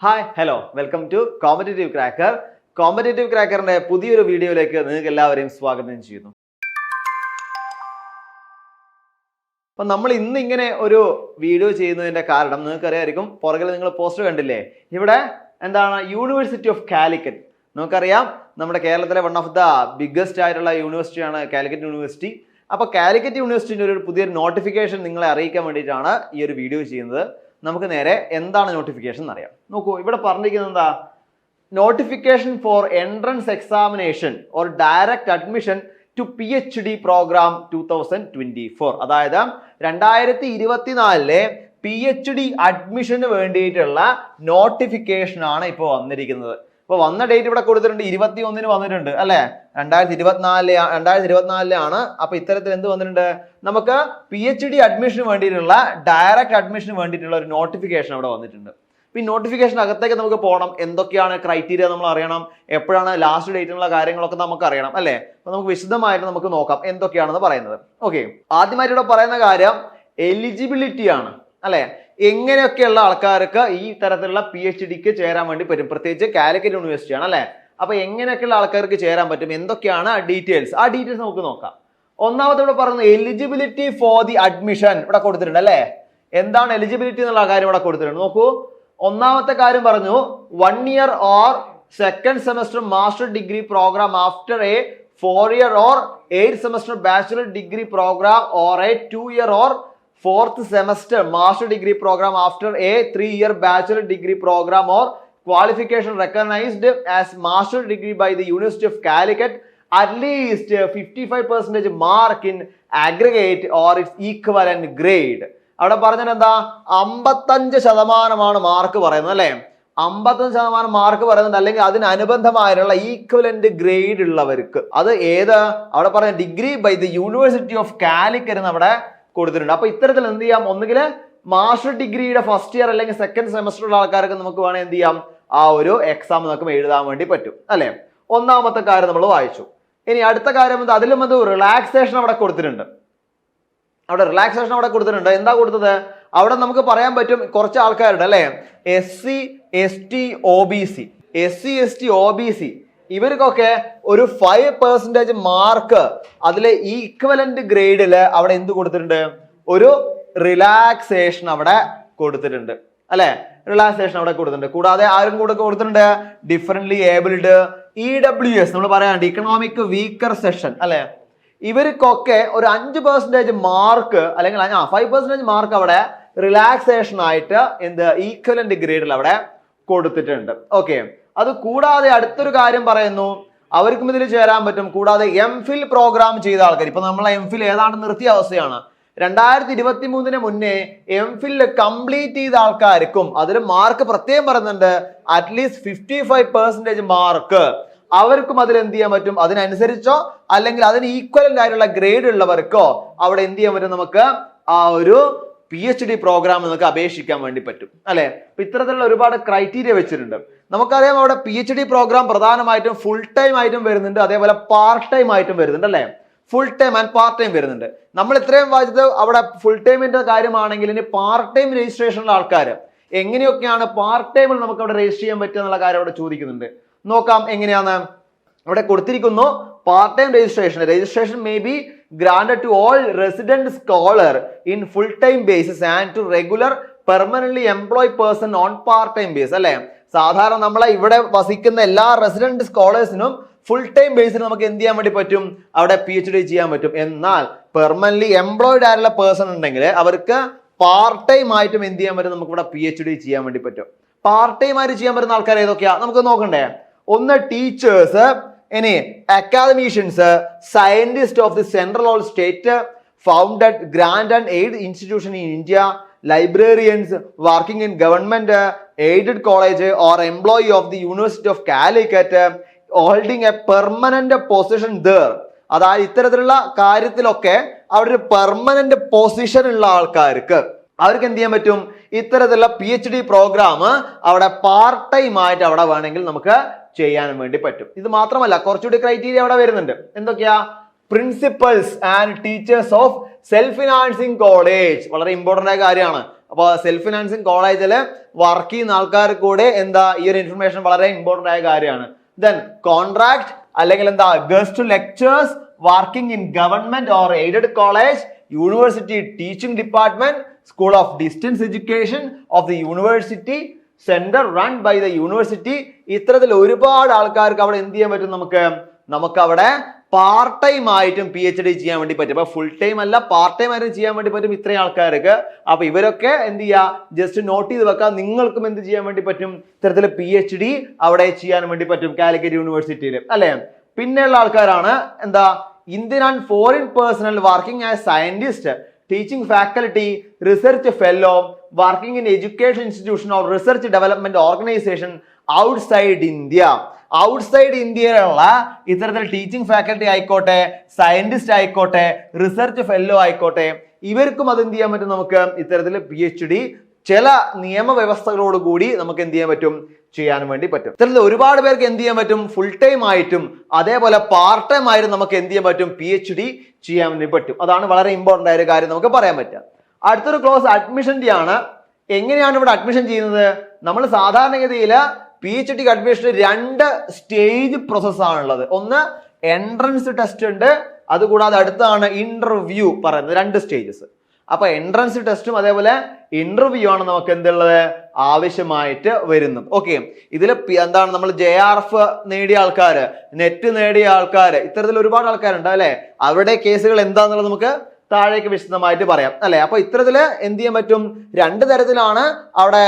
Hi hello welcome to competitive cracker. Competitive ക്രാക്കറിന്റെ പുതിയൊരു വീഡിയോയിലേക്ക് നിങ്ങൾക്ക് എല്ലാവരെയും സ്വാഗതം ചെയ്യുന്നു. അപ്പം നമ്മൾ ഇന്ന് ഇങ്ങനെ ഒരു വീഡിയോ ചെയ്യുന്നതിന്റെ കാരണം നിങ്ങൾക്കറിയായിരിക്കും, പുറകിൽ നിങ്ങൾ പോസ്റ്റർ കണ്ടില്ലേ, ഇവിടെ എന്താണ് യൂണിവേഴ്സിറ്റി ഓഫ് കാലിക്കറ്റ്. നമുക്കറിയാം നമ്മുടെ കേരളത്തിലെ വൺ ഓഫ് ദ ബിഗ്ഗസ്റ്റ് ആയിട്ടുള്ള യൂണിവേഴ്സിറ്റിയാണ് കാലിക്കറ്റ് യൂണിവേഴ്സിറ്റി. അപ്പോൾ കാലിക്കറ്റ് യൂണിവേഴ്സിറ്റിന്റെ ഒരു പുതിയൊരു നോട്ടിഫിക്കേഷൻ നിങ്ങളെ അറിയിക്കാൻ വേണ്ടിയിട്ടാണ് ഈ ഒരു വീഡിയോ ചെയ്യുന്നത്. നമുക്ക് നേരെ എന്താണ് നോട്ടിഫിക്കേഷൻ എന്നറിയാം. നോക്കൂ, ഇവിടെ പറഞ്ഞിരിക്കുന്നത് എന്താ, notification for entrance examination or direct admission to PhD programme 2024. അതായത് 2024 PhD അഡ്മിഷന് വേണ്ടിയിട്ടുള്ള നോട്ടിഫിക്കേഷൻ ആണ് ഇപ്പോൾ വന്നിരിക്കുന്നത്. ഇപ്പൊ വന്ന ഡേറ്റ് ഇവിടെ കൊടുത്തിട്ടുണ്ട്, 21 വന്നിട്ടുണ്ട് അല്ലെ, 2024 അപ്പൊ ഇത്തരത്തിൽ എന്ത് വന്നിട്ടുണ്ട്, നമുക്ക് PhD അഡ്മിഷന് വേണ്ടിയിട്ടുള്ള ഡയറക്റ്റ് അഡ്മിഷന് വേണ്ടിയിട്ടുള്ള ഒരു നോട്ടിഫിക്കേഷൻ അവിടെ വന്നിട്ടുണ്ട്. ഈ നോട്ടിഫിക്കേഷൻ അകത്തേക്ക് നമുക്ക് പോകണം, എന്തൊക്കെയാണ് ക്രൈറ്റീരിയ നമ്മൾ അറിയണം, എപ്പോഴാണ് ലാസ്റ്റ് ഡേറ്റിനുള്ള കാര്യങ്ങളൊക്കെ നമുക്ക് അറിയണം അല്ലെ. അപ്പൊ നമുക്ക് വിശദമായിട്ട് നമുക്ക് നോക്കാം എന്തൊക്കെയാണെന്ന് പറയുന്നത്. ഓക്കെ, ആദ്യമായിട്ട് ഇവിടെ പറയുന്ന കാര്യം എലിജിബിലിറ്റി ആണ് അല്ലെ. എങ്ങനെയൊക്കെയുള്ള ആൾക്കാർക്ക് ഈ തരത്തിലുള്ള PhDക്ക് ചേരാൻ വേണ്ടി പറ്റും, പ്രത്യേകിച്ച് കാലിക്കറ്റ് യൂണിവേഴ്സിറ്റി ആണ് അല്ലെ. അപ്പൊ എങ്ങനെയൊക്കെയുള്ള ആൾക്കാർക്ക് ചേരാൻ പറ്റും, എന്തൊക്കെയാണ് ഡീറ്റെയിൽസ്, ആ ഡീറ്റെയിൽസ് നമുക്ക് നോക്കാം. ഒന്നാമത്തെ ഇവിടെ പറയുന്നത് എലിജിബിലിറ്റി ഫോർ ദി അഡ്മിഷൻ ഇവിടെ കൊടുത്തിട്ടുണ്ട് അല്ലെ. എന്താണ് എലിജിബിലിറ്റി എന്നുള്ള കാര്യം ഇവിടെ കൊടുത്തിട്ടുണ്ട്. നോക്കൂ, ഒന്നാമത്തെ കാര്യം പറഞ്ഞു 1 year or second semester master degree program after a 4 year or 8 semester bachelor degree program or a 2 year or 4th semester master degree program after a 3 year bachelor degree program or qualification recognized as master degree by the University of Calicut, at least 55% mark in aggregate or its equivalent grade. അവിടെ പറഞ്ഞത് എന്താ, 55% mark പറയുന്നത് അല്ലെ. 55% mark പറയുന്നുണ്ട്, അല്ലെങ്കിൽ അതിനനുബന്ധമായിട്ടുള്ള equivalent grade ഉള്ളവർക്ക്. അത് ഏത്, അവിടെ പറഞ്ഞ degree by the university of Calicut എന്ന് അവിടെ കൊടുത്തിട്ടുണ്ട്. അപ്പൊ ഇത്തരത്തിൽ എന്ത് ചെയ്യാം, ഒന്നുകിൽ മാസ്റ്റർ ഡിഗ്രിയുടെ ഫസ്റ്റ് ഇയർ അല്ലെങ്കിൽ സെക്കൻഡ് സെമസ്റ്ററുള്ള ആൾക്കാർക്ക് നമുക്ക് വേണമെങ്കിൽ എന്ത് ചെയ്യാം, ആ ഒരു എക്സാം നമുക്ക് എഴുതാൻ വേണ്ടി പറ്റും അല്ലെ. ഒന്നാമത്തെ കാര്യം നമ്മൾ വായിച്ചു. ഇനി അടുത്ത കാര്യം എന്താ, അതിലും അത് റിലാക്സേഷൻ അവിടെ കൊടുത്തിട്ടുണ്ട്. അവിടെ റിലാക്സേഷൻ അവിടെ കൊടുത്തിട്ടുണ്ട്. എന്താ കൊടുത്തത്, അവിടെ നമുക്ക് പറയാൻ പറ്റും കുറച്ച് ആൾക്കാരുണ്ട് അല്ലെ, SC ST OBC ഇവർക്കൊക്കെ ഒരു 5% മാർക്ക് അതിലെ ഈക്വലന്റ് ഗ്രേഡില് അവിടെ എന്ത് കൊടുത്തിട്ടുണ്ട്, ഒരു റിലാക്സേഷൻ അവിടെ കൊടുത്തിട്ടുണ്ട് അല്ലെ. റിലാക്സേഷൻ അവിടെ കൊടുത്തിട്ടുണ്ട്. കൂടാതെ ആരും കൂടെ കൊടുത്തിട്ടുണ്ട്, ഡിഫറently ഏബിൾഡ്, EWS നമ്മൾ പറയാനുണ്ട്, ഇക്കണോമിക് വീക്കർ സെഷൻ അല്ലെ. ഇവർക്കൊക്കെ ഒരു 5% മാർക്ക് അല്ലെങ്കിൽ 5% മാർക്ക് അവിടെ റിലാക്സേഷൻ ആയിട്ട് എന്ത് ഈക്വലന്റ് ഗ്രേഡിൽ അവിടെ കൊടുത്തിട്ടുണ്ട്. ഓക്കെ, അത് കൂടാതെ അടുത്തൊരു കാര്യം പറയുന്നു, അവർക്കും ഇതിൽ ചേരാൻ പറ്റും. കൂടാതെ MPhil പ്രോഗ്രാം ചെയ്ത ആൾക്കാർ, ഇപ്പൊ നമ്മളെ MPhil ഏതാണ്ട് നിർത്തിയ അവസ്ഥയാണ്. 2023 മുന്നേ MPhil കംപ്ലീറ്റ് ചെയ്ത ആൾക്കാർക്കും അതിൽ മാർക്ക് പ്രത്യേകം പറയുന്നുണ്ട്, അറ്റ്ലീസ്റ്റ് 55% മാർക്ക് അവർക്കും അതിൽ എന്ത് ചെയ്യാൻ പറ്റും, അതിനനുസരിച്ചോ അല്ലെങ്കിൽ അതിന് ഈക്വലന്റ് ആയിട്ടുള്ള ഗ്രേഡ് ഉള്ളവർക്കോ അവിടെ എന്ത് ചെയ്യാൻ പറ്റും, നമുക്ക് ആ ഒരു PhD പ്രോഗ്രാം നമുക്ക് അപേക്ഷിക്കാൻ വേണ്ടി പറ്റും അല്ലെ. അപ്പൊ ഇത്തരത്തിലുള്ള ഒരുപാട് ക്രൈറ്റീരിയ വെച്ചിട്ടുണ്ട്. നമുക്കറിയാം അവിടെ PhD പ്രോഗ്രാം പ്രധാനമായിട്ടും ഫുൾ ടൈം ആയിട്ടും വരുന്നുണ്ട്, അതേപോലെ പാർട്ട് ടൈം ആയിട്ടും വരുന്നുണ്ട് അല്ലെ. Full time and part time വരുന്നുണ്ട്. നമ്മൾ ഇത്രയും വായിച്ചത് അവിടെ ഫുൾ ടൈമിന്റെ കാര്യമാണെങ്കിൽ ഇനി പാർട്ട് ടൈം രജിസ്ട്രേഷനുള്ള ആൾക്കാർ എങ്ങനെയൊക്കെയാണ് പാർട്ട് ടൈമിൽ നമുക്ക് അവിടെ രജിസ്റ്റർ ചെയ്യാൻ പറ്റുക എന്നുള്ള കാര്യം അവിടെ ചോദിക്കുന്നുണ്ട്. നോക്കാം എങ്ങനെയാണ് അവിടെ കൊടുത്തിരിക്കുന്നു. Part time registration may be granted to all resident scholar in full time basis and to regular permanently employ person on part time base അല്ലെ. സാധാരണ നമ്മളെ ഇവിടെ വസിക്കുന്ന എല്ലാ റെസിഡന്റ് സ്കോളേഴ്സിനും ഫുൾ ടൈം ബേസിൽ നമുക്ക് എന്ത് ചെയ്യാൻ വേണ്ടി പറ്റും, അവിടെ PhD ചെയ്യാൻ പറ്റും. എന്നാൽ പെർമനന്റ്ലി എംപ്ലോയിഡ് ആയിട്ടുള്ള പേഴ്സൺ ഉണ്ടെങ്കിൽ അവർക്ക് പാർട്ട് ടൈം ആയിട്ടും എന്ത് ചെയ്യാൻ പറ്റും, നമുക്ക് ഇവിടെ PhD ചെയ്യാൻ വേണ്ടി പറ്റും. പാർട്ട് ടൈം ആയിട്ട് ചെയ്യാൻ പറ്റുന്ന ആൾക്കാർ ഏതൊക്കെയാ നമുക്ക് നോക്കണ്ടേ. ഒന്ന് ടീച്ചേഴ്സ്, ഇനി academicians, scientist of the central or state founded grant and aid institution in India, librarians working in government aided college or employee of the university of Calicut holding a permanent position there. അതായത് ഇത്തരത്തിലുള്ള കാര്യത്തിലൊക്കെ അവിടെ ഒരു permanent position ഉള്ള ആൾക്കാർക്ക് അവർക്ക് എന്ത് ചെയ്യാൻ പറ്റും, ഇത്തരത്തിലുള്ള PhD പ്രോഗ്രാം അവിടെ പാർട്ട് ടൈം ആയിട്ട് അവിടെ വേണമെങ്കിൽ നമുക്ക് ചെയ്യാനും വേണ്ടി പറ്റും. ഇത് മാത്രമല്ല കുറച്ചുകൂടി ക്രൈറ്റീരിയ അവിടെ വരുന്നുണ്ട്. എന്തൊക്കെയാ, principals and teachers of self financing college, വളരെ ഇമ്പോർട്ടന്റ് ആയ കാര്യമാണ്. അപ്പോൾ സെൽഫ് ഫിനാൻസിങ് കോളേജിൽ വർക്ക് ചെയ്യുന്ന ആൾക്കാർക്ക് കൂടെ എന്താ ഈ ഒരു ഇൻഫർമേഷൻ വളരെ ഇമ്പോർട്ടന്റ് ആയ കാര്യമാണ്. ദെൻ കോൺട്രാക്ട് അല്ലെങ്കിൽ എന്താ guest lectures working in government or aided college, university teaching department, school of distance education of the university, centre run by the university. ഇത്തരത്തിൽ ഒരുപാട് ആൾക്കാർക്ക് അവിടെ എന്ത് ചെയ്യാൻ പറ്റും? നമുക്ക് അവിടെ പാർട്ട് ടൈം ആയിട്ടും PhD ചെയ്യാൻ വേണ്ടി പറ്റും. അപ്പൊ ഫുൾ ടൈം അല്ല, പാർട്ട് ടൈം ആയിട്ടും ചെയ്യാൻ വേണ്ടി പറ്റും ഇത്രയും ആൾക്കാർക്ക്. അപ്പൊ ഇവരൊക്കെ എന്ത് ചെയ്യുക? ജസ്റ്റ് നോട്ട് ചെയ്ത് വെക്കാം. നിങ്ങൾക്കും എന്ത് ചെയ്യാൻ വേണ്ടി പറ്റും? ഇത്തരത്തിൽ PhD അവിടെ ചെയ്യാൻ വേണ്ടി പറ്റും കാലിക്കറ്റ് യൂണിവേഴ്സിറ്റിയിൽ, അല്ലെ? പിന്നെയുള്ള ആൾക്കാരാണ് എന്താ Indian and foreign personal working as scientist, teaching faculty, research fellow, working in education institution or research development organisation outside India. Outside ഇന്ത്യയിലുള്ള ഇത്തരത്തിൽ ടീച്ചിങ് ഫാക്കൽറ്റി ആയിക്കോട്ടെ, സയന്റിസ്റ്റ് ആയിക്കോട്ടെ, റിസർച്ച് ഫെല്ലോ ആയിക്കോട്ടെ, ഇവർക്കും അത് എന്ത് ചെയ്യാൻ പറ്റും? നമുക്ക് ഇത്തരത്തിൽ PhD ചില നിയമവ്യവസ്ഥകളോട് കൂടി നമുക്ക് എന്ത് ചെയ്യാൻ പറ്റും? ചെയ്യാൻ വേണ്ടി പറ്റും. ഇത്തരത്തിൽ ഒരുപാട് പേർക്ക് എന്ത് ചെയ്യാൻ പറ്റും? ഫുൾ ടൈം ആയിട്ടും അതേപോലെ പാർട്ട് ടൈം ആയിട്ടും നമുക്ക് എന്ത് ചെയ്യാൻ പറ്റും? PhD ചെയ്യാൻ വേണ്ടി പറ്റും. അതാണ് വളരെ ഇമ്പോർട്ടന്റ് ആയ ഒരു കാര്യം നമുക്ക് പറയാൻ പറ്റുക. അടുത്തൊരു ക്ലോസ് അഡ്മിഷന്റെ ആണ്. എങ്ങനെയാണ് ഇവിടെ അഡ്മിഷൻ ചെയ്യുന്നത്? നമ്മൾ സാധാരണഗതിയിൽ PhD അഡ്മിഷന് 2 സ്റ്റേജ് പ്രോസസ് ആണുള്ളത്. ഒന്ന് എൻട്രൻസ് ടെസ്റ്റ് ഉണ്ട്, അതുകൂടാതെ അടുത്താണ് ഇന്റർവ്യൂ പറയുന്നത്. 2 സ്റ്റേജസ്. അപ്പൊ എൻട്രൻസ് ടെസ്റ്റും അതേപോലെ ഇന്റർവ്യൂ ആണ് നമുക്ക് എന്തുള്ളത് ആവശ്യമായിട്ട് വരുന്നത്. ഓക്കെ, ഇതിൽ എന്താണ് നമ്മൾ JRF നേടിയ ആൾക്കാര്, നെറ്റ് നേടിയ ആൾക്കാര്, ഇത്തരത്തിൽ ഒരുപാട് ആൾക്കാരുണ്ട് അല്ലെ? അവരുടെ കേസുകൾ എന്താന്നുള്ളത് നമുക്ക് താഴേക്ക് വിശദമായിട്ട് പറയാം അല്ലെ? അപ്പൊ ഇത്തരത്തില് എന്ത് ചെയ്യാൻ പറ്റും? 2 തരത്തിലാണ് അവിടെ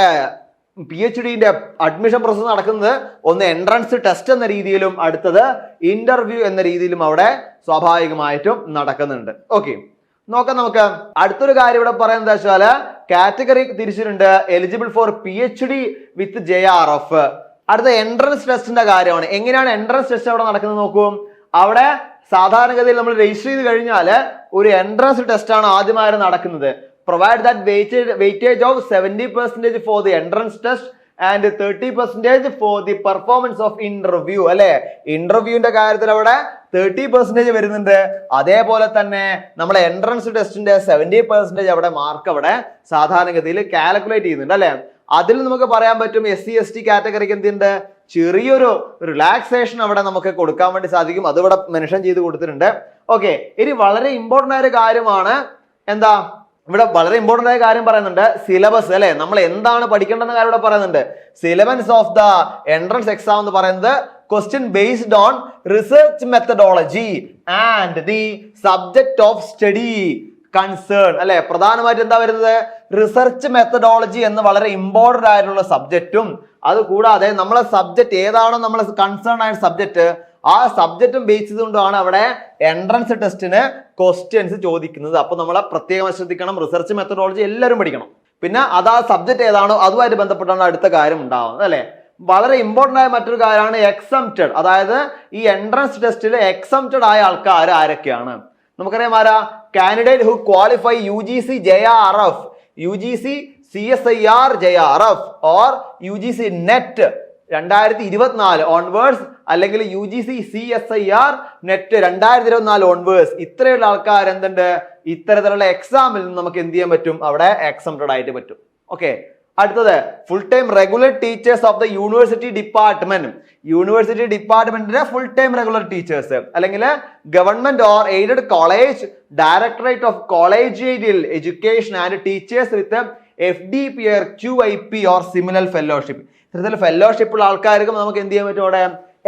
PhDന്റെ അഡ്മിഷൻ പ്രോസസ് നടക്കുന്നത്. ഒന്ന് എൻട്രൻസ് ടെസ്റ്റ് എന്ന രീതിയിലും അടുത്തത് ഇന്റർവ്യൂ എന്ന രീതിയിലും അവിടെ സ്വാഭാവികമായിട്ടും നടക്കുന്നുണ്ട്. ഓക്കെ, നോക്കാം. നമുക്ക് അടുത്തൊരു കാര്യം ഇവിടെ പറയാൻ എന്താ വെച്ചാല് കാറ്റഗറി തിരിച്ചിട്ടുണ്ട്. Eligible for PhD with JRF. അടുത്ത എൻട്രൻസ് ടെസ്റ്റിന്റെ കാര്യമാണ്. എങ്ങനെയാണ് എൻട്രൻസ് ടെസ്റ്റ് അവിടെ നടക്കുന്നത് നോക്കൂ. അവിടെ സാധാരണഗതിയിൽ നമ്മൾ രജിസ്റ്റർ ചെയ്ത് കഴിഞ്ഞാൽ ഒരു എൻട്രൻസ് ടെസ്റ്റ് ആണ് ആദ്യമായി നടക്കുന്നത്. Provide that weightage of 70% for the entrance test and 30% for the performance of interview. അല്ലെ? ഇന്റർവ്യൂവിന്റെ കാര്യത്തിൽ അവിടെ 30% വരുന്നുണ്ട്. അതേപോലെ തന്നെ നമ്മുടെ എൻട്രൻസ് ടെസ്റ്റിന്റെ 70% അവിടെ മാർക്ക് അവിടെ സാധാരണഗതിയിൽ കാൽക്കുലേറ്റ് ചെയ്യുന്നുണ്ട് അല്ലെ? അതിൽ നമുക്ക് പറയാൻ പറ്റും SC/ST കാറ്റഗറിക്ക് എന്തുണ്ട്? ചെറിയൊരു റിലാക്സേഷൻ അവിടെ നമുക്ക് കൊടുക്കാൻ വേണ്ടി സാധിക്കും. അതിവിടെ മെൻഷൻ ചെയ്ത് കൊടുത്തിട്ടുണ്ട്. ഓക്കെ, ഇനി വളരെ ഇമ്പോർട്ടന്റ് ആയ ഒരു കാര്യമാണ് എന്താ ഇവിടെ വളരെ ഇമ്പോർട്ടന്റ് ആയ കാര്യം പറയുന്നുണ്ട്. സിലബസ് അല്ലെ? നമ്മൾ എന്താണ് പഠിക്കേണ്ടെന്ന കാര്യം ഇവിടെ പറയുന്നുണ്ട്. Syllabus of the entrance exam എന്ന് പറയുന്നത് question based on research methodology and the subject of study concern അല്ലെ? പ്രധാനമായിട്ട് എന്താ വരുന്നത്? റിസർച്ച് മെത്തഡോളജി എന്ന് വളരെ ഇമ്പോർട്ടന്റ് ആയിട്ടുള്ള സബ്ജക്റ്റും അതുകൂടാതെ നമ്മളെ സബ്ജക്ട് ഏതാണോ നമ്മളെ കൺസേൺ ആയ സബ്ജക്ട്, ആ സബ്ജക്റ്റും ബേസ് ചെയ്തുകൊണ്ടാണ് അവിടെ എൻട്രൻസ് ടെസ്റ്റിന് ക്വസ്റ്റ്യൻസ് ചോദിക്കുന്നത്. അപ്പൊ നമ്മളെ പ്രത്യേകം ശ്രദ്ധിക്കണം. റിസർച്ച് മെത്തഡോളജി എല്ലാവരും പഠിക്കണം. പിന്നെ അത് ആ സബ്ജക്ട് ഏതാണോ അതുമായിട്ട് ബന്ധപ്പെട്ടാണ് അടുത്ത കാര്യം ഉണ്ടാവുന്നത് അല്ലെ? വളരെ ഇമ്പോർട്ടന്റ് ആയ മറ്റൊരു കാര്യമാണ് എക്സംപ്റ്റഡ്. അതായത് ഈ എൻട്രൻസ് ടെസ്റ്റിൽ എക്സംപ്റ്റഡ് ആയ ആൾക്കാർ ആരൊക്കെയാണ്? നമുക്കറിയാം ആരാ? Candidate who qualify UGC JRF, UGC CSIR JRF or UGC NET 2024 onwards അല്ലെങ്കിൽ UGC CSIR നെറ്റ് 2024 ഓൺവേഴ്സ്. ഇത്രയുള്ള ആൾക്കാർ എന്തുണ്ട്? ഇത്തരത്തിലുള്ള എക്സാമിൽ നിന്ന് നമുക്ക് എന്ത് ചെയ്യാൻ പറ്റും? അവിടെ എക്സംപ്റ്റഡ് ആയിട്ട് പറ്റും. ഓക്കെ, അടുത്തത് full time regular teachers of the university department. University ഡിപ്പാർട്ട്മെന്റിന്റെ ഫുൾ ടൈം റെഗുലർ ടീച്ചേഴ്സ് അല്ലെങ്കിൽ government or aided college directorate of collegial education and teachers with FDPR QIP or similar fellowship. ഇത്തരത്തിൽ fellowship ഉള്ള ആൾക്കാർക്കും നമുക്ക് എന്ത് ചെയ്യാൻ പറ്റും? അവിടെ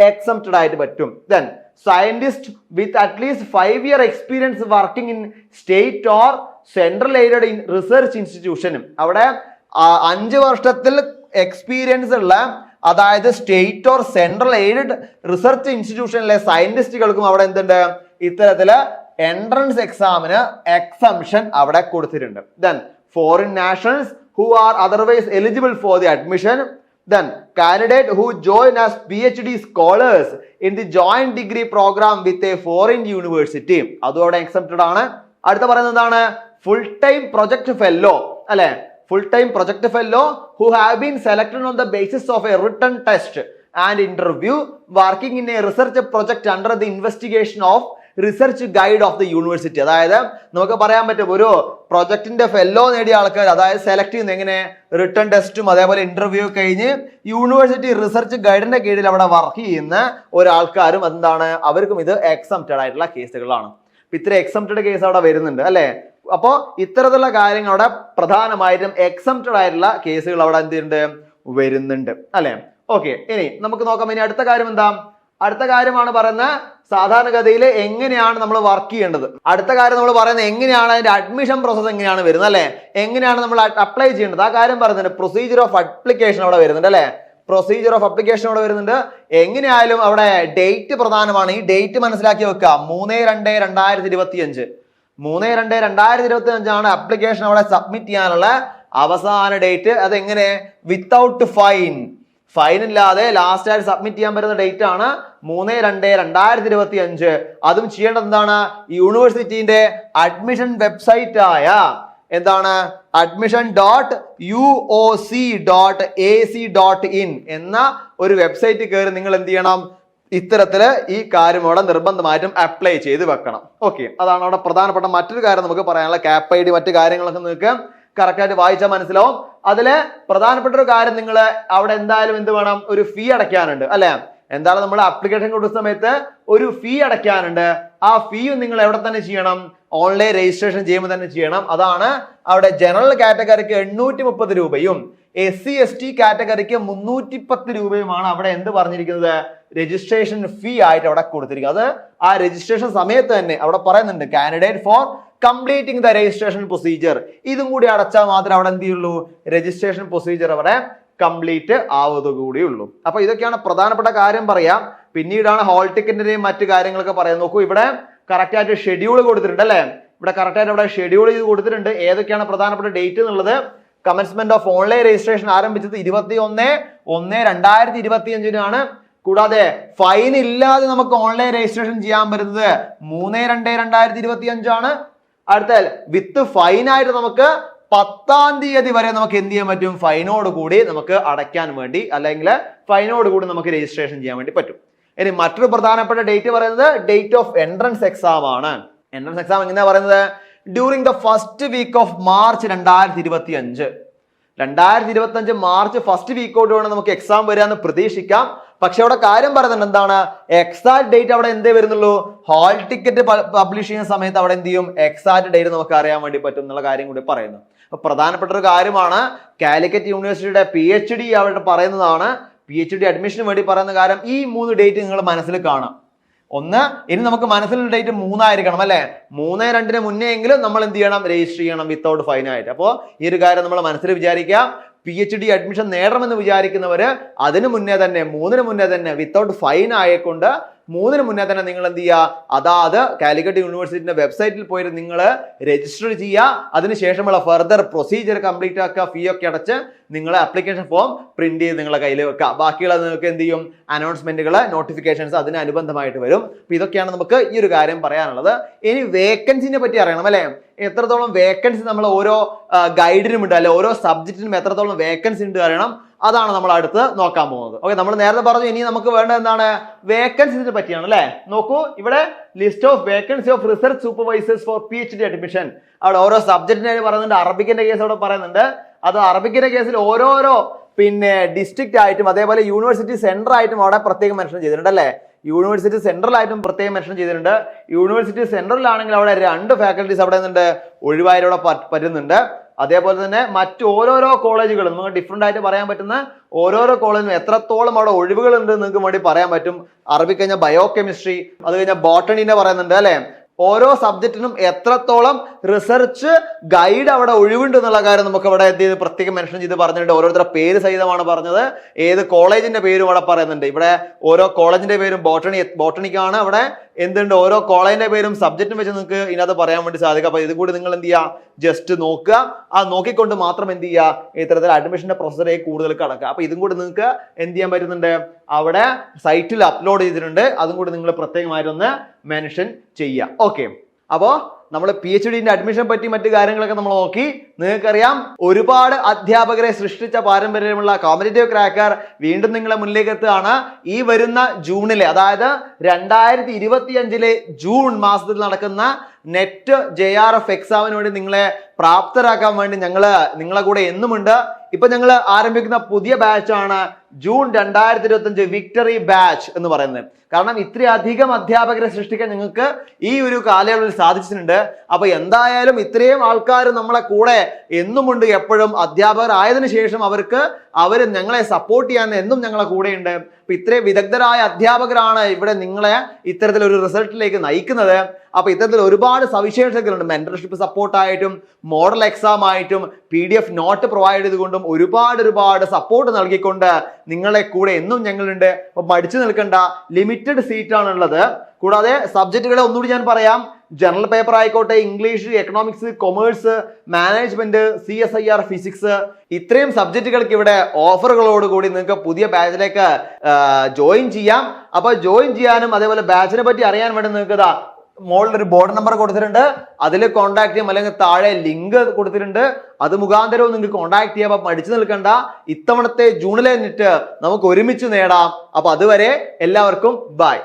എക്സംപ്റ്റഡ് ആയിട്ട് പറ്റും. Then scientist with at least 5 year experience working in state or central aided in research ഇൻസ്റ്റിറ്റ്യൂഷനും. അവിടെ 5 വർഷത്തിൽ എക്സ്പീരിയൻസ് ഉള്ള അതായത് state or central aided research ഇൻസ്റ്റിറ്റ്യൂഷനിലെ സയന്റിസ്റ്റുകൾക്കും അവിടെ എന്തുണ്ട്? ഇത്തരത്തില് എൻട്രൻസ് എക്സാമിന് എക്സംഷൻ അവിടെ കൊടുത്തിട്ടുണ്ട്. Then foreign nationals who are otherwise eligible for the admission. Then candidate who join as PhD scholars in the joint degree program with a foreign university. അതോടെ exempted ആണ്. അടുത്ത പറയുന്നത് എന്താണ്? full time project fellow അല്ലെ? full time project fellow who have been selected on the basis of a written test and interview working in a research project under the investigation of research guide of the university. അതായത് നമുക്ക് പറയാൻ പറ്റും ഒരു പ്രൊജക്ടിന്റെ fellow നേടിയ ആൾക്കാർ, അതായത് select ചെയ്യുന്ന എങ്ങനെ റിട്ടേൺ ടെസ്റ്റും അതേപോലെ ഇന്റർവ്യൂ കഴിഞ്ഞ് യൂണിവേഴ്സിറ്റി റിസർച്ച് ഗൈഡിന്റെ കീഴിൽ അവിടെ വർക്ക് ചെയ്യുന്ന ഒരാൾക്കാരും എന്താണ് അവർക്കും ഇത് എക്സംപ്റ്റഡ് ആയിട്ടുള്ള കേസുകളാണ്. ഇത്ര എക്സംപ്റ്റഡ് കേസ് അവിടെ വരുന്നുണ്ട് അല്ലെ. അപ്പോ ഇത്തരത്തിലുള്ള കാര്യങ്ങൾ അവിടെ പ്രധാനമായിട്ടും എക്സംപ്റ്റഡ് ആയിട്ടുള്ള കേസുകൾ അവിടെ എന്തുണ്ട് വരുന്നുണ്ട് അല്ലെ. ഓക്കെ, ഇനി നമുക്ക് നോക്കാം. ഇനി അടുത്ത കാര്യം എന്താ? അടുത്ത കാര്യമാണ് പറയുന്നത് സാധാരണഗതിയിൽ എങ്ങനെയാണ് നമ്മൾ വർക്ക് ചെയ്യേണ്ടത്. അടുത്ത കാര്യം നമ്മൾ പറയുന്നത് എങ്ങനെയാണ് അതിന്റെ അഡ്മിഷൻ പ്രോസസ് എങ്ങനെയാണ് വരുന്നത് അല്ലെ, എങ്ങനെയാണ് നമ്മൾ അപ്ലൈ ചെയ്യേണ്ടത് ആ കാര്യം പറയുന്നുണ്ട്. പ്രൊസീജിയർ ഓഫ് അപ്ലിക്കേഷൻ അവിടെ വരുന്നുണ്ട് അല്ലെ. പ്രൊസീജിയർ ഓഫ് അപ്ലിക്കേഷൻ അവിടെ വരുന്നുണ്ട്. എങ്ങനെയായാലും അവിടെ ഡേറ്റ് പ്രധാനമാണ്. ഈ ഡേറ്റ് മനസ്സിലാക്കി വെക്കുക. 3/2/2025 3/2/2025 അപ്ലിക്കേഷൻ അവിടെ സബ്മിറ്റ് ചെയ്യാനുള്ള അവസാന ഡേറ്റ്. അതെങ്ങനെ? വിത്തൗട്ട് ഫൈൻ ഇല്ലാതെ ലാസ്റ്റ് ആയിട്ട് സബ്മിറ്റ് ചെയ്യാൻ പറ്റുന്ന ഡേറ്റ് ആണ് 3/2/2025. അതും ചെയ്യേണ്ടത് എന്താണ്? യൂണിവേഴ്സിറ്റിന്റെ അഡ്മിഷൻ വെബ്സൈറ്റ് ആയ എന്താണ് admission.uoc.ac.in എന്ന ഒരു വെബ്സൈറ്റ് കയറി നിങ്ങൾ എന്ത് ചെയ്യണം? ഇത്തരത്തില് ഈ കാര്യം അവിടെ നിർബന്ധമായിട്ടും അപ്ലൈ ചെയ്ത് വെക്കണം. ഓക്കെ, അതാണ് അവിടെ പ്രധാനപ്പെട്ട മറ്റൊരു കാര്യം നമുക്ക് പറയാനുള്ള. ക്യാപ് ഐ ഡി മറ്റു കാര്യങ്ങളൊക്കെ നിങ്ങൾക്ക് കറക്റ്റ് ആയിട്ട് വായിച്ചാൽ മനസ്സിലാവും. അതില് പ്രധാനപ്പെട്ട ഒരു കാര്യം, നിങ്ങൾ അവിടെ എന്തായാലും എന്ത് വേണം? ഒരു ഫീ അടയ്ക്കാനുണ്ട് അല്ലെ. എന്താണ് നമ്മൾ അപ്ലിക്കേഷൻ കൊടുക്കുന്ന സമയത്ത് ഒരു ഫീ അടയ്ക്കാനുണ്ട്. ആ ഫീ നിങ്ങൾ എവിടെ തന്നെ ചെയ്യണം? ഓൺലൈൻ രജിസ്ട്രേഷൻ ചെയ്യുമ്പോൾ തന്നെ ചെയ്യണം. അതാണ് അവിടെ ജനറൽ കാറ്റഗറിക്ക് 830 രൂപയും SC/ST കാറ്റഗറിക്ക് 310 രൂപയുമാണ് അവിടെ എന്ത് പറഞ്ഞിരിക്കുന്നത്? രജിസ്ട്രേഷൻ ഫീ ആയിട്ട് അവിടെ കൊടുത്തിരിക്കുന്നത്. അത് ആ രജിസ്ട്രേഷൻ സമയത്ത് തന്നെ അവിടെ പറയുന്നുണ്ട് candidate for completing the registration procedure. ഇതും കൂടി അടച്ചാൽ മാത്രമേ അവിടെ എന്ത് ചെയ്യുള്ളൂ? രജിസ്ട്രേഷൻ പ്രൊസീജിയർ അവിടെ കംപ്ലീറ്റ് ആവുകയുള്ളൂ. അപ്പൊ ഇതൊക്കെയാണ് പ്രധാനപ്പെട്ട കാര്യം പറയാം. പിന്നീടാണ് ഹോൾ ടിക്കറ്റിന്റെയും മറ്റു കാര്യങ്ങളൊക്കെ പറയാൻ. നോക്കൂ, ഇവിടെ കറക്റ്റ് ആയിട്ട് ഷെഡ്യൂൾ കൊടുത്തിട്ടുണ്ട് അല്ലെ. ഇവിടെ കറക്റ്റ് ആയിട്ട് അവിടെ ഷെഡ്യൂൾ ചെയ്ത് കൊടുത്തിട്ടുണ്ട്. ഏതൊക്കെയാണ് പ്രധാനപ്പെട്ട ഡേറ്റ് എന്നുള്ളത്. കമൻസ്മെന്റ് ഓഫ് ഓൺലൈൻ രജിസ്ട്രേഷൻ ആരംഭിച്ചത് 21/1/2025 കൂടാതെ ഫൈൻ ഇല്ലാതെ നമുക്ക് ഓൺലൈൻ രജിസ്ട്രേഷൻ ചെയ്യാൻ പറ്റുന്നത് 3/2/2025 അടുത്ത വിത്ത് ഫൈൻ ആയിട്ട് നമുക്ക് 10-ാം തീയതി വരെ നമുക്ക് എന്ത് ചെയ്യാൻ പറ്റും? ഫൈനോട് കൂടി നമുക്ക് അടയ്ക്കാൻ വേണ്ടി, അല്ലെങ്കിൽ ഫൈനോട് കൂടി നമുക്ക് രജിസ്ട്രേഷൻ ചെയ്യാൻ വേണ്ടി പറ്റും. ഇനി മറ്റൊരു പ്രധാനപ്പെട്ട ഡേറ്റ് പറയുന്നത് ഡേറ്റ് ഓഫ് എൻട്രൻസ് എക്സാം ആണ്. എൻട്രൻസ് എക്സാം എങ്ങനെയാ പറയുന്നത്? During the first week of March 2025 March first വീക്കോട്ട് വേണം നമുക്ക് എക്സാം വരാന്ന് പ്രതീക്ഷിക്കാം. പക്ഷെ അവിടെ കാര്യം പറയുന്നുണ്ട് എന്താണ്? എക്സാക്ട് ഡേറ്റ് അവിടെ എന്തേ വരുന്നുള്ളൂ? ഹാൾ ടിക്കറ്റ് പബ്ലിഷ് ചെയ്യുന്ന സമയത്ത് അവിടെ എന്ത് ചെയ്യും? എക്സാക്ട് ഡേറ്റ് നമുക്ക് അറിയാൻ വേണ്ടി പറ്റും എന്നുള്ള കാര്യം കൂടി പറയുന്നു. അപ്പൊ പ്രധാനപ്പെട്ട ഒരു കാര്യമാണ്. കാലിക്കറ്റ് യൂണിവേഴ്സിറ്റിയുടെ PhD അവിടെ പറയുന്നതാണ്. PhD അഡ്മിഷന് വേണ്ടി പറയുന്ന കാര്യം ഈ 3 ഡേറ്റ് നിങ്ങൾ മനസ്സിൽ കാണാം. ഒന്ന്, ഇനി നമുക്ക് മനസ്സിലുള്ള ഡേറ്റ് 3 ആയിരിക്കണം അല്ലെ. 3/2 മുന്നേ എങ്കിലും നമ്മൾ എന്ത് ചെയ്യണം? രജിസ്റ്റർ ചെയ്യണം വിത്തൗട്ട് ഫൈൻ ആയിട്ട്. അപ്പോൾ ഈ ഒരു കാര്യം നമ്മൾ മനസ്സിൽ വിചാരിക്കാം. PhD അഡ്മിഷൻ നേടണമെന്ന് വിചാരിക്കുന്നവര് അതിനു മുന്നേ തന്നെ 3 മുന്നേ തന്നെ വിത്തൗട്ട് ഫൈൻ ആയിക്കൊണ്ട് 3 മുന്നേ തന്നെ നിങ്ങൾ എന്ത് ചെയ്യുക? അതാത് കാലിക്കറ്റ് യൂണിവേഴ്സിറ്റിന്റെ വെബ്സൈറ്റിൽ പോയിട്ട് നിങ്ങൾ രജിസ്റ്റർ ചെയ്യുക. അതിനുശേഷമുള്ള ഫർദർ പ്രൊസീജിയർ കംപ്ലീറ്റ് ആക്കുക. ഫീ ഒക്കെ അടച്ച് നിങ്ങൾ ആപ്ലിക്കേഷൻ ഫോം പ്രിന്റ് ചെയ്ത് നിങ്ങളെ കയ്യിൽ വെക്കുക. ബാക്കിയുള്ള നിങ്ങൾക്ക് എന്ത് ചെയ്യും? അനൗൺസ്മെന്റുകൾ, നോട്ടിഫിക്കേഷൻസ് അതിന് അനുബന്ധമായിട്ട് വരും. അപ്പൊ ഇതൊക്കെയാണ് നമുക്ക് ഈ ഒരു കാര്യം പറയാനുള്ളത്. ഇനി വേക്കൻസിനെ പറ്റി അറിയണം അല്ലെ. എത്രത്തോളം വേക്കൻസി നമ്മൾ ഓരോ ഗൈഡിനും ഉണ്ട് അല്ലെ, ഓരോ സബ്ജക്റ്റിനും എത്രത്തോളം വേക്കൻസി ഉണ്ട് അറിയണം. അതാണ് നമ്മൾ അടുത്ത് നോക്കാൻ പോകുന്നത്. ഓക്കെ, നമ്മൾ നേരത്തെ പറഞ്ഞു ഇനി നമുക്ക് വേണ്ടത് എന്താണ്? വേക്കൻസിനെ പറ്റിയാണ് അല്ലെ. നോക്കൂ, ഇവിടെ list of vacancy of research supervisors for PhD admission. അവിടെ ഓരോ സബ്ജക്റ്റിനായിട്ട് പറയുന്നുണ്ട്. അറബിക്കിന്റെ കേസ് അവിടെ പറയുന്നുണ്ട്. അത് അറബിക്കിന്റെ കേസിൽ ഓരോരോ ഡിസ്ട്രിക്റ്റ് ആയിട്ടും അതേപോലെ യൂണിവേഴ്സിറ്റി സെന്റർ ആയിട്ടും അവിടെ പ്രത്യേകം മെൻഷൻ ചെയ്തിട്ടുണ്ട് അല്ലെ. യൂണിവേഴ്സിറ്റി സെൻട്രൽ ആയിട്ടും പ്രത്യേകം മെൻഷൻ ചെയ്തിട്ടുണ്ട്. യൂണിവേഴ്സിറ്റി സെൻട്രലിലാണെങ്കിൽ അവിടെ 2 ഫാക്കൽറ്റീസ് അവിടെ ഒഴിവായി അവിടെ പറ്റുന്നുണ്ട്. അതേപോലെ തന്നെ മറ്റു ഓരോരോ കോളേജുകളും നമുക്ക് ഡിഫറെന്റ് ആയിട്ട് പറയാൻ പറ്റുന്ന ഓരോരോ കോളേജിലും എത്രത്തോളം അവിടെ ഒഴിവുകൾ ഉണ്ട് നിങ്ങൾക്ക് വേണ്ടി പറയാൻ പറ്റും. അറബി കഴിഞ്ഞ ബയോ കെമിസ്ട്രി, അത് കഴിഞ്ഞ ബോട്ടണിനെ പറയുന്നുണ്ട് അല്ലെ. ഓരോ സബ്ജക്റ്റിനും എത്രത്തോളം റിസർച്ച് ഗൈഡ് അവിടെ ഒഴിവുണ്ട് എന്നുള്ള കാര്യം നമുക്ക് അവിടെ എന്ത് ചെയ്ത് പ്രത്യേകം മെൻഷൻ ചെയ്ത് പറഞ്ഞിട്ടുണ്ട്. ഓരോരുത്തരുടെ പേര് സഹിതമാണ് പറഞ്ഞത്. ഏത് കോളേജിന്റെ പേരും അവിടെ പറയുന്നുണ്ട്. ഇവിടെ ഓരോ കോളേജിന്റെ പേരും ബോട്ടണിക്കാണ്. അവിടെ എന്തുണ്ട്? ഓരോ കോളേജിന്റെ പേരും സബ്ജക്റ്റും വെച്ച് നിങ്ങൾക്ക് ഇതിനകത്ത് പറയാൻ വേണ്ടി സാധിക്കും. അപ്പൊ ഇത് കൂടി നിങ്ങൾ എന്ത് ചെയ്യുക? ജസ്റ്റ് നോക്കുക. ആ നോക്കിക്കൊണ്ട് മാത്രം എന്ത് ചെയ്യുക? ഇത്തരത്തിൽ അഡ്മിഷന്റെ പ്രൊസസ്സറിലേക്ക് കൂടുതൽ കടക്കുക. അപ്പൊ ഇതും കൂടി നിങ്ങൾക്ക് എന്ത് ചെയ്യാൻ പറ്റുന്നുണ്ട്? അവിടെ സൈറ്റിൽ അപ്ലോഡ് ചെയ്തിട്ടുണ്ട്. അതും കൂടി നിങ്ങൾ പ്രത്യേകമായിട്ടൊന്ന് മെൻഷൻ ചെയ്യുക. ഓക്കെ, അപ്പോ നമ്മൾ PhD അഡ്മിഷൻ പറ്റി മറ്റു കാര്യങ്ങളൊക്കെ നമ്മൾ നോക്കി. നിങ്ങൾക്കറിയാം ഒരുപാട് അധ്യാപകരെ സൃഷ്ടിച്ച പാരമ്പര്യമുള്ള കോമ്പറ്റേറ്റീവ് ക്രാക്കർ വീണ്ടും നിങ്ങളെ മുന്നിലേക്ക് എത്തുകയാണ്. ഈ വരുന്ന ജൂണിലെ, അതായത് 2025 ജൂൺ മാസത്തിൽ നടക്കുന്ന നെറ്റ് JRF എക്സാമിന് വേണ്ടി നിങ്ങളെ പ്രാപ്തരാക്കാൻ വേണ്ടി നിങ്ങളെ കൂടെ എന്നുമുണ്ട്. ഇപ്പൊ ഞങ്ങൾ ആരംഭിക്കുന്ന പുതിയ ബാച്ചാണ് ജൂൺ 2025 വിക്ടറി ബാച്ച് എന്ന് പറയുന്നത്. കാരണം ഇത്രയധികം അധ്യാപകരെ സൃഷ്ടിക്കാൻ നിങ്ങൾക്ക് ഈ ഒരു കാലയളവിൽ സാധിച്ചിട്ടുണ്ട്. അപ്പൊ എന്തായാലും ഇത്രയും ആൾക്കാർ നമ്മളെ കൂടെ എന്നുമുണ്ട്. എപ്പോഴും അധ്യാപകർ ആയതിനു ശേഷം അവർ ഞങ്ങളെ സപ്പോർട്ട് ചെയ്യാൻ എന്നും ഞങ്ങളെ കൂടെയുണ്ട്. അപ്പൊ ഇത്രയും വിദഗ്ധരായ അധ്യാപകരാണ് ഇവിടെ നിങ്ങളെ ഇത്തരത്തിലൊരു റിസൾട്ടിലേക്ക് നയിക്കുന്നത്. അപ്പൊ ഇത്തരത്തിൽ ഒരുപാട് സവിശേഷതകളുണ്ട്. മെന്റർഷിപ്പ് സപ്പോർട്ടായിട്ടും മോഡൽ എക്സാം ആയിട്ടും PDF നോട്ട് പ്രൊവൈഡ് ചെയ്തുകൊണ്ടും ഒരുപാട് സപ്പോർട്ട് നൽകിക്കൊണ്ട് നിങ്ങളെ കൂടെ എന്നും ഞങ്ങളുണ്ട്. അപ്പൊ മടിച്ചു നിൽക്കണ്ട, ലിമിറ്റഡ് സീറ്റ് ആണുള്ളത്. കൂടാതെ സബ്ജക്റ്റുകളെ ഒന്നുകൂടി ഞാൻ പറയാം. ജനറൽ പേപ്പർ ആയിക്കോട്ടെ, English, economics, commerce, management, CSIR, physics, ഇത്രയും സബ്ജക്റ്റുകൾക്ക് ഇവിടെ ഓഫറുകളോടുകൂടി നിങ്ങൾക്ക് പുതിയ ബാച്ചിലേക്ക് ജോയിൻ ചെയ്യാം. അപ്പൊ ജോയിൻ ചെയ്യാനും അതേപോലെ ബാച്ചിനെ പറ്റി അറിയാൻ വേണ്ടി നിങ്ങൾക്ക് മോളിൽ ഒരു ബോർഡ് നമ്പർ കൊടുത്തിട്ടുണ്ട്, അതിൽ കോൺടാക്ട് ചെയ്യാം. അല്ലെങ്കിൽ താഴെ ലിങ്ക് കൊടുത്തിട്ടുണ്ട്, അത് മുഖാന്തരവും നിങ്ങൾക്ക് കോൺടാക്ട് ചെയ്യാം. അപ്പൊ മടിച്ചു നിൽക്കണ്ട, ഇത്തവണത്തെ ജൂണിലെ നെറ്റ് നമുക്ക് ഒരുമിച്ച് നേടാം. അപ്പൊ അതുവരെ എല്ലാവർക്കും ബൈ.